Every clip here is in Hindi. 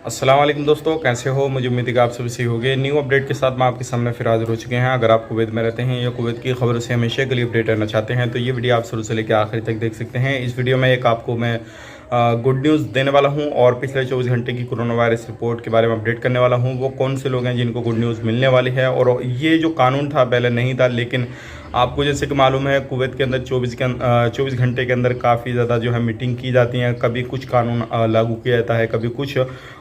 अस्सलाम वालेकुम दोस्तों, कैसे हो। मुझे उम्मीद है कि आप सभी सही होंगे। न्यू अपडेट के साथ मैं आपके सामने फिर हाजिर हो चुके हैं। अगर आप कुवैत में रहते हैं या कुवैत की खबरों से हमेशा के लिए अपडेट रहना चाहते हैं तो ये वीडियो आप शुरू से लेकर आखिर तक देख सकते हैं। इस वीडियो में एक आपको मैं गुड न्यूज़ देने वाला हूं और पिछले 24 घंटे की कोरोना वायरस रिपोर्ट के बारे में अपडेट करने वाला हूं। वो कौन से लोग हैं जिनको गुड न्यूज़ मिलने वाली है। और ये जो कानून था पहले नहीं था, लेकिन आपको जैसे कि मालूम है कुवैत के अंदर 24 घंटे के अंदर काफ़ी ज़्यादा जो है मीटिंग की जाती हैं। कभी कुछ कानून लागू किया जाता है, कभी कुछ।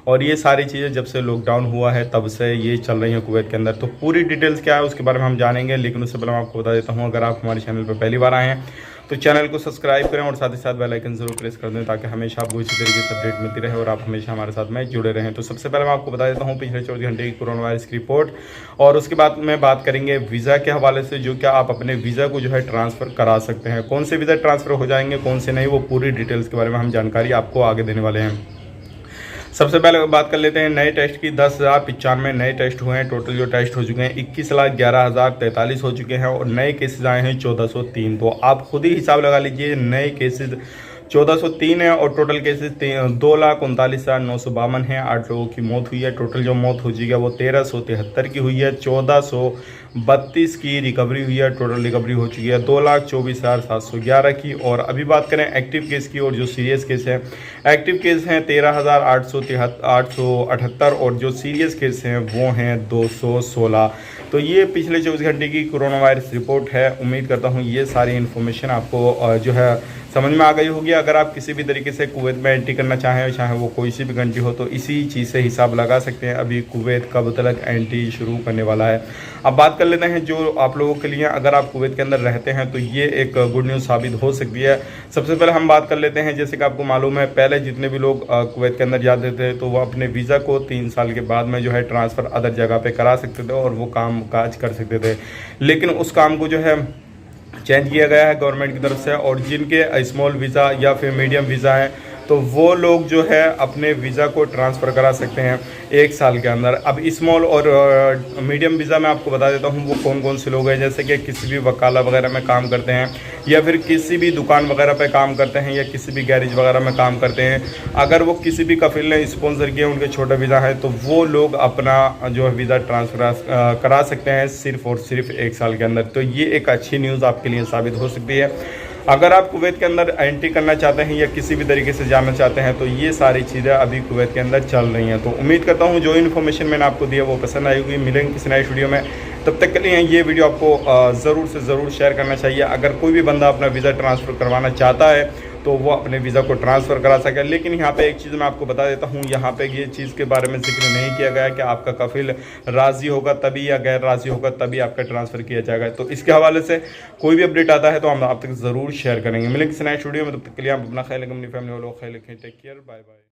और ये सारी चीज़ें जब से लॉकडाउन हुआ है तब से ये चल रही है कुवैत के अंदर। तो पूरी डिटेल्स क्या है उसके बारे में हम जानेंगे, लेकिन उससे पहले मैं आपको बता देता हूँ, अगर आप हमारे चैनल पर पहली बार आए हैं तो चैनल को सब्सक्राइब करें और साथ ही साथ बेल आइकन जरूर प्रेस कर दें ताकि हमेशा आपको इसी तरीके से अपडेट मिलती रहे और आप हमेशा हमारे साथ में जुड़े रहें। तो सबसे पहले मैं आपको बता देता हूँ पिछले 24 घंटे की कोरोना वायरस की रिपोर्ट, और उसके बाद में बात करेंगे वीज़ा के हवाले से, जो क्या आप अपने वीज़ा को जो है ट्रांसफ़र करा सकते हैं। कौन से वीज़ा ट्रांसफ़र हो जाएंगे, कौन से नहीं, वो पूरी डिटेल्स के बारे में हम जानकारी आपको आगे देने वाले हैं। सबसे पहले बात कर लेते हैं नए टेस्ट की। 10,095 नए टेस्ट हुए हैं। टोटल जो टेस्ट हो चुके हैं 21,11,043 हो चुके हैं और नए केसेस आए हैं 1403। तो आप खुद ही हिसाब लगा लीजिए, नए केसेस 1403 है और टोटल केसेस 2,39,952 हैं। 8 लोगों की मौत हुई है। टोटल जो मौत हो चुकी है वो 1,373 की हुई है। 1,432 की रिकवरी हुई है। टोटल रिकवरी हो चुकी है 2,24,711 की। और अभी बात करें एक्टिव केस की, और जो सीरियस केस है, एक्टिव केस हैं 13,878 और जो सीरियस केस हैं वो हैं 216। तो ये पिछले 24 घंटे की कोरोना वायरस रिपोर्ट है। उम्मीद करता हूँ ये सारी इन्फॉर्मेशन आपको जो है समझ में आ गई होगी। अगर आप किसी भी तरीके से कुवैत में एंट्री करना चाहें, चाहे वो कोई सी भी कंट्री हो, तो इसी चीज़ से हिसाब लगा सकते हैं अभी कुवैत कब तक एंट्री शुरू करने वाला है। अब बात कर लेते हैं जो आप लोगों के लिए, अगर आप कुवैत के अंदर रहते हैं तो ये एक गुड न्यूज़ साबित हो सकती है। सबसे पहले हम बात कर लेते हैं, जैसे कि आपको मालूम है पहले जितने भी लोग कुवैत के अंदर जाते थे तो वो अपने वीज़ा को 3 साल के बाद में जो है ट्रांसफ़र अदर जगह पे करा सकते थे और वो काम काज कर सकते थे। लेकिन उस काम को जो है चेंज किया गया है गवर्नमेंट की तरफ से, और जिनके स्मॉल वीज़ा या फिर मीडियम वीज़ा है तो वो लोग जो है अपने वीज़ा को ट्रांसफ़र करा सकते हैं 1 साल के अंदर। अब स्मॉल और मीडियम वीज़ा मैं आपको बता देता हूँ वो कौन कौन से लोग हैं। जैसे कि किसी भी वकाला वगैरह में काम करते हैं या फिर किसी भी दुकान वगैरह पे काम करते हैं या किसी भी गैरेज वगैरह में काम करते हैं। अगर वो किसी भी कफिल ने स्पॉन्सर किया, उनके छोटा वीज़ा है, तो वो लोग अपना जो है वीज़ा ट्रांसफ़र करा सकते हैं सिर्फ़ और सिर्फ 1 साल के अंदर। तो ये एक अच्छी न्यूज़ आपके लिए साबित हो सकती है। अगर आप कुवैत के अंदर एंट्री करना चाहते हैं या किसी भी तरीके से जाना चाहते हैं तो ये सारी चीज़ें अभी कुवैत के अंदर चल रही हैं। तो उम्मीद करता हूँ जो इन्फॉर्मेशन मैंने आपको दी है वो पसंद आई होगी। मिलेंगे किसी नए वीडियो में, तब तक के लिए ये वीडियो आपको ज़रूर से ज़रूर शेयर करना चाहिए। अगर कोई भी बंदा अपना वीज़ा ट्रांसफ़र करवाना चाहता है तो वो अपने वीज़ा को ट्रांसफ़र करा सके। लेकिन यहाँ पे एक चीज़ मैं आपको बता देता हूँ, यहाँ पे ये चीज़ के बारे में जिक्र नहीं किया गया कि आपका कफिल राज़ी होगा तभी या गैर राज़ी होगा तभी आपका ट्रांसफ़र किया जाएगा। तो इसके हवाले से कोई भी अपडेट आता है तो हम आप तक ज़रूर शेयर करेंगे। मिलेंगे किसी नए स्टूडियो में, तब तक के लिए आप अपना ख्याल रखें, अपनी फैमिली वालों का ख्याल रखें। Take care, bye bye.